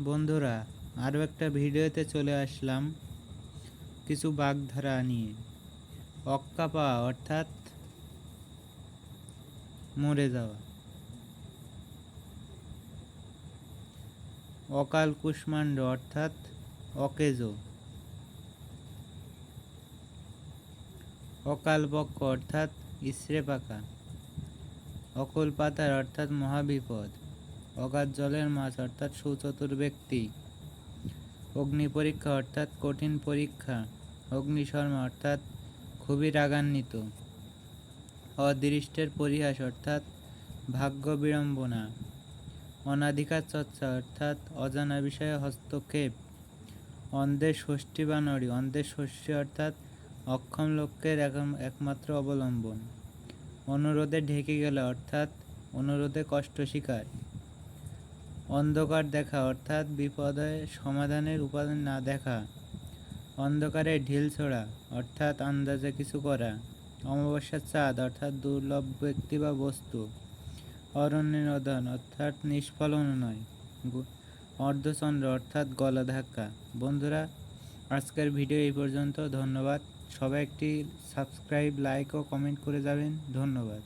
বন্ধুরা, আরও একটা ভিডিওতে চলে আসলাম কিছু বাগধারা নিয়ে। অক্কা পাওয়া অর্থাৎ মরে যাওয়া, অকাল কুষ্মাণ্ড অর্থাৎ অকেজো, অকাল পক্ষ অর্থাৎ ইসরে পাকা, অকুল পাতার অর্থাৎ মহাবিপদ, অগাধ জলের মাছ অর্থাৎ সুচতুর ব্যক্তি, অগ্নি পরীক্ষা অর্থাৎ কঠিন পরীক্ষা, অগ্নিশর্মা অর্থাৎ খুবই রাগান্বিত, অদৃষ্টের পরিহাস অর্থাৎ ভাগ্য বিড়ম্বনা, অনাধিকার চর্চা অর্থাৎ অজানা বিষয়ে হস্তক্ষেপ, অন্ধের ষষ্ঠী বা নড়ি, অন্ধের ষষ্ঠী অর্থাৎ অক্ষম লোকের একমাত্র অবলম্বন, অনুরোধে ঢেকে গেলে অর্থাৎ অনুরোধে কষ্ট স্বীকার, অন্ধকার দেখা অর্থাৎ বিপদে সমাধানের উপাদান না দেখা, অন্ধকারে ঢিল ছোড়া অর্থাৎ আন্দাজে কিছু করা, অমাবস্যার চাঁদ অর্থাৎ দুর্লভ ব্যক্তি বা বস্তু, অরণ্যনোদন অর্থাৎ নিষ্ফলন নয়, অর্ধচন্দ্র অর্থাৎ গলা ধাক্কা। বন্ধুরা, আজকের ভিডিও এই পর্যন্ত। ধন্যবাদ। সবাই একটি সাবস্ক্রাইব, লাইক ও কমেন্ট করে যাবেন। ধন্যবাদ।